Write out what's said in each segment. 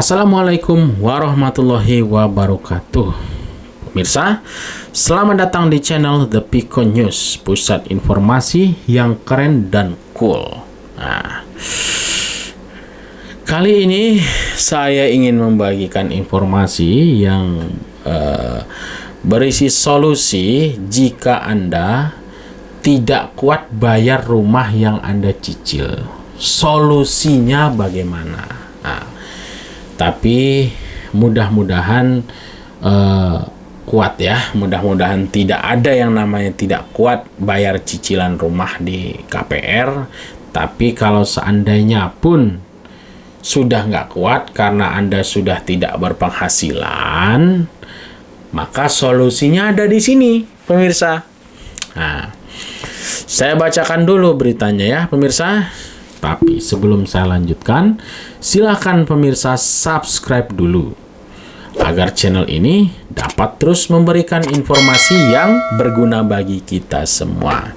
Assalamualaikum warahmatullahi wabarakatuh. Pemirsa, selamat datang di channel The Piko News, pusat informasi yang keren dan cool. Nah, kali ini saya ingin membagikan informasi yang berisi solusi jika Anda tidak kuat bayar rumah yang Anda cicil. Solusinya bagaimana? Nah, tapi mudah-mudahan kuat ya. Mudah-mudahan tidak ada yang namanya tidak kuat bayar cicilan rumah di KPR. Tapi kalau seandainya pun sudah nggak kuat karena Anda sudah tidak berpenghasilan, maka solusinya ada di sini, pemirsa. Nah, saya bacakan dulu beritanya ya, pemirsa. Tapi sebelum saya lanjutkan, silakan pemirsa subscribe dulu agar channel ini dapat terus memberikan informasi yang berguna bagi kita semua.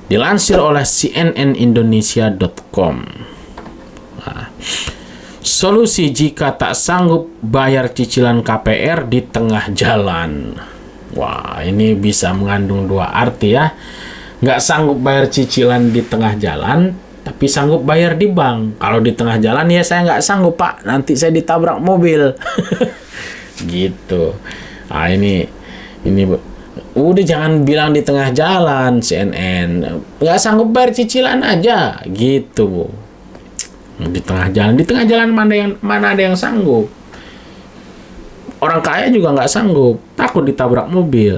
Dilansir oleh cnnindonesia.com. Nah, solusi jika tak sanggup bayar cicilan KPR di tengah jalan. Wah, ini bisa mengandung dua arti ya. Nggak sanggup bayar cicilan di tengah jalan, tapi sanggup bayar di bank. Kalau di tengah jalan ya saya nggak sanggup pak, nanti saya ditabrak mobil. Gitu. Nah ini udah jangan bilang di tengah jalan CNN. Nggak sanggup bayar cicilan aja gitu. Di tengah jalan mana ada yang sanggup. Orang kaya juga nggak sanggup, takut ditabrak mobil.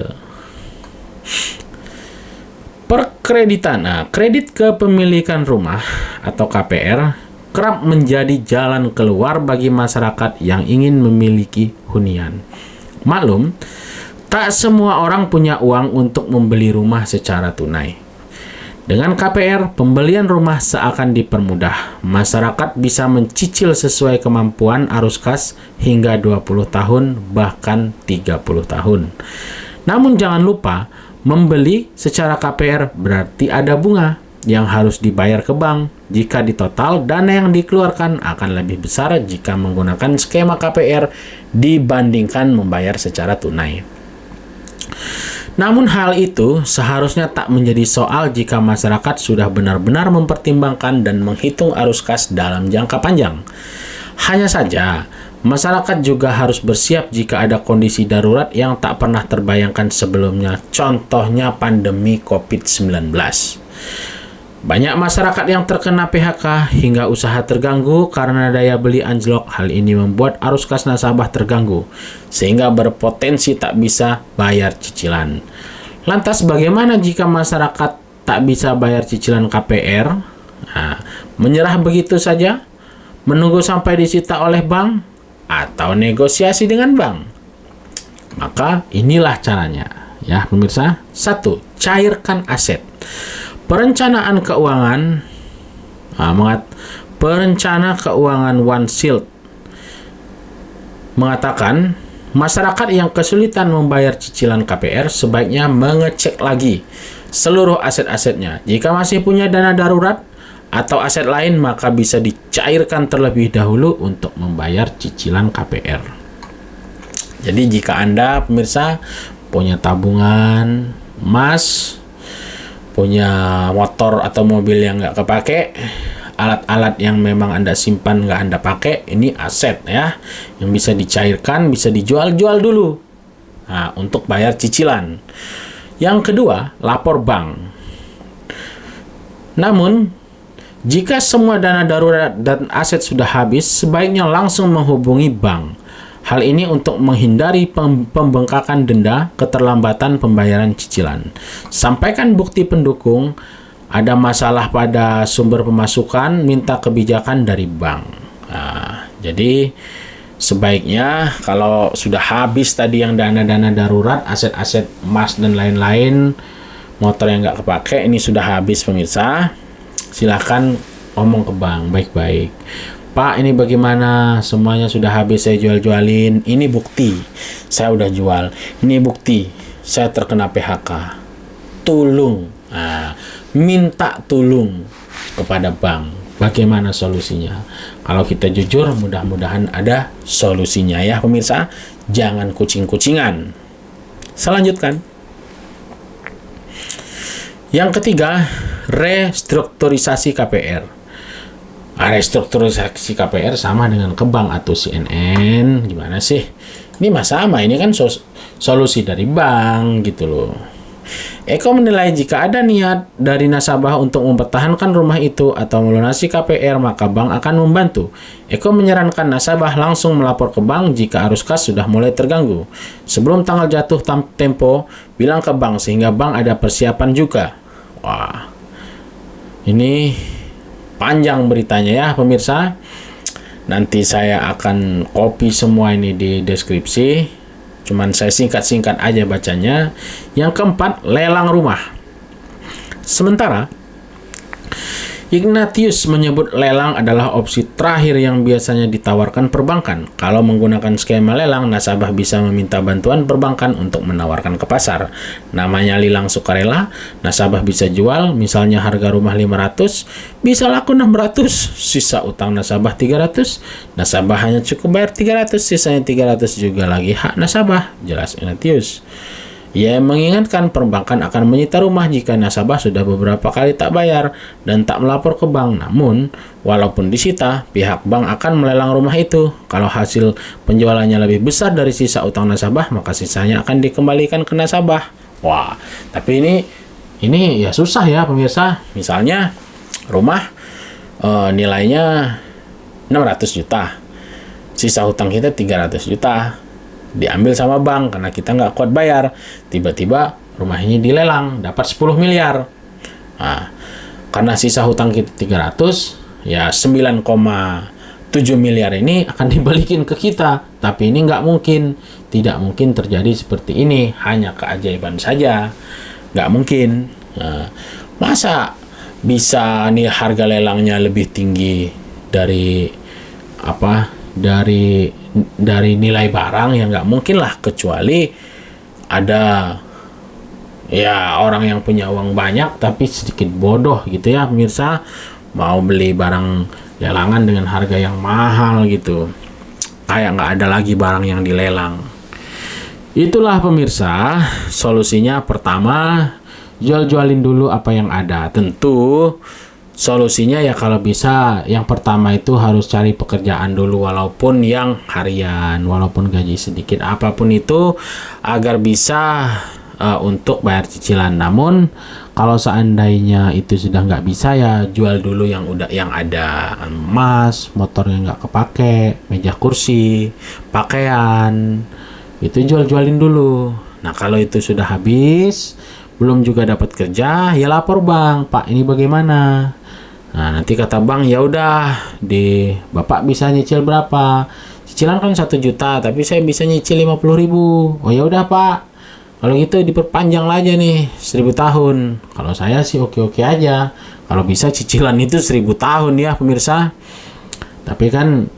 Perkreditan. Nah, kredit kepemilikan rumah atau KPR kerap menjadi jalan keluar bagi masyarakat yang ingin memiliki hunian. Maklum, tak semua orang punya uang untuk membeli rumah secara tunai. Dengan KPR, pembelian rumah seakan dipermudah. Masyarakat bisa mencicil sesuai kemampuan arus kas hingga 20 tahun, bahkan 30 tahun. Namun jangan lupa, membeli secara KPR berarti ada bunga yang harus dibayar ke bank. Jika ditotal, dana yang dikeluarkan akan lebih besar jika menggunakan skema KPR dibandingkan membayar secara tunai. Namun hal itu seharusnya tak menjadi soal jika masyarakat sudah benar-benar mempertimbangkan dan menghitung arus kas dalam jangka panjang. Hanya saja, masyarakat juga harus bersiap jika ada kondisi darurat yang tak pernah terbayangkan sebelumnya, contohnya pandemi COVID-19. Banyak masyarakat yang terkena PHK hingga usaha terganggu karena daya beli anjlok. Hal ini membuat arus kas nasabah terganggu, sehingga berpotensi tak bisa bayar cicilan. Lantas bagaimana jika masyarakat tak bisa bayar cicilan KPR? Nah, menyerah begitu saja? Menunggu sampai disita oleh bank? Atau negosiasi dengan bank? Maka inilah caranya ya pemirsa. 1. Cairkan aset. Perencanaan keuangan Perencana Keuangan One Shield mengatakan masyarakat yang kesulitan membayar cicilan KPR sebaiknya mengecek lagi seluruh aset-asetnya. Jika masih punya dana darurat atau aset lain, maka bisa dicairkan terlebih dahulu untuk membayar cicilan KPR. Jadi jika Anda pemirsa punya tabungan emas, punya motor atau mobil yang nggak kepake, alat-alat yang memang Anda simpan nggak Anda pakai, ini aset ya, yang bisa dicairkan, bisa dijual-jual dulu untuk bayar cicilan. Yang kedua, lapor bank. Namun, jika semua dana darurat dan aset sudah habis, sebaiknya langsung menghubungi bank. Hal ini untuk menghindari pembengkakan denda keterlambatan pembayaran cicilan. Sampaikan bukti pendukung, ada masalah pada sumber pemasukan, minta kebijakan dari bank. Nah, jadi sebaiknya kalau sudah habis tadi yang dana-dana darurat, aset-aset emas dan lain-lain, motor yang nggak kepake, ini sudah habis pemirsa, silahkan ngomong ke bank baik-baik. Pak, ini bagaimana? Semuanya sudah habis saya jual-jualin. Ini bukti saya udah jual. Ini bukti saya terkena PHK. Tolong. Minta tolong kepada bank. Bagaimana solusinya? Kalau kita jujur, mudah-mudahan ada solusinya ya pemirsa. Jangan kucing-kucingan. Selanjutkan. Yang ketiga, restrukturisasi KPR. Restrukturisasi KPR sama dengan ke bank atau CNN. Gimana sih? Ini mah sama, ini kan solusi dari bank gitu loh. Eko menilai jika ada niat dari nasabah untuk mempertahankan rumah itu atau melunasi KPR, maka bank akan membantu. Eko menyarankan nasabah langsung melapor ke bank jika arus kas sudah mulai terganggu. Sebelum tanggal jatuh tempo, bilang ke bank sehingga bank ada persiapan juga. Wah, ini panjang beritanya ya pemirsa. Nanti saya akan copy semua ini di deskripsi. Cuman saya singkat-singkat aja bacanya. Yang keempat, lelang rumah. Sementara Ignatius menyebut lelang adalah opsi terakhir yang biasanya ditawarkan perbankan. Kalau menggunakan skema lelang, nasabah bisa meminta bantuan perbankan untuk menawarkan ke pasar. Namanya lelang sukarela, nasabah bisa jual, misalnya harga rumah 500, bisa laku 600, sisa utang nasabah 300, nasabah hanya cukup bayar 300, sisanya 300 juga lagi hak nasabah, jelas Ignatius. Ia mengingatkan perbankan akan menyita rumah jika nasabah sudah beberapa kali tak bayar dan tak melapor ke bank. Namun, walaupun disita, pihak bank akan melelang rumah itu. Kalau hasil penjualannya lebih besar dari sisa utang nasabah, maka sisanya akan dikembalikan ke nasabah. Wah, tapi ini ya susah ya pemirsa. Misalnya rumah nilainya 600 juta. Sisa hutang kita 300 juta. Diambil sama bank karena kita nggak kuat bayar, tiba-tiba rumah ini dilelang dapat 10 miliar. Nah, karena sisa hutang kita 300, ya 9,7 miliar ini akan dibalikin ke kita. Tapi ini nggak mungkin, tidak mungkin terjadi seperti ini, hanya keajaiban saja, nggak mungkin. Nah, masa bisa nih harga lelangnya lebih tinggi dari dari nilai barang? Ya nggak mungkin lah, kecuali ada ya orang yang punya uang banyak tapi sedikit bodoh gitu ya pemirsa, mau beli barang lelangan dengan harga yang mahal gitu, kayak nggak ada lagi barang yang dilelang. Itulah pemirsa solusinya. Pertama, jual-jualin dulu apa yang ada. Tentu solusinya ya kalau bisa yang pertama itu harus cari pekerjaan dulu, walaupun yang harian, walaupun gaji sedikit, apapun itu, agar bisa untuk bayar cicilan. Namun kalau seandainya itu sudah nggak bisa, ya jual dulu yang ada, emas, motor yang nggak kepake, meja kursi, pakaian, itu jual-jualin dulu. Nah kalau itu sudah habis, belum juga dapat kerja, ya lapor bank, Pak ini bagaimana? Nah nanti kata bank, ya udah Bapak bisa nyicil berapa? Cicilan kan 1 juta, tapi saya bisa nyicil 50.000. Oh ya udah Pak, kalau gitu diperpanjang aja nih 1000 tahun. Kalau saya sih oke-oke aja. Kalau bisa cicilan itu 1000 tahun ya pemirsa. Tapi kan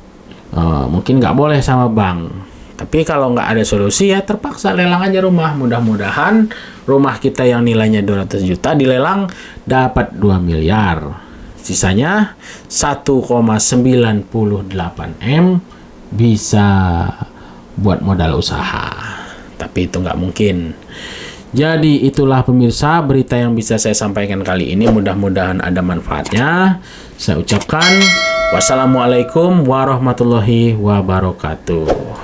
mungkin nggak boleh sama bank. Tapi kalau nggak ada solusi, ya terpaksa lelang aja rumah. Mudah-mudahan rumah kita yang nilainya 200 juta dilelang dapat 2 miliar. Sisanya 1,98 M bisa buat modal usaha. Tapi itu nggak mungkin. Jadi itulah pemirsa berita yang bisa saya sampaikan kali ini. Mudah-mudahan ada manfaatnya. Saya ucapkan wassalamualaikum warahmatullahi wabarakatuh.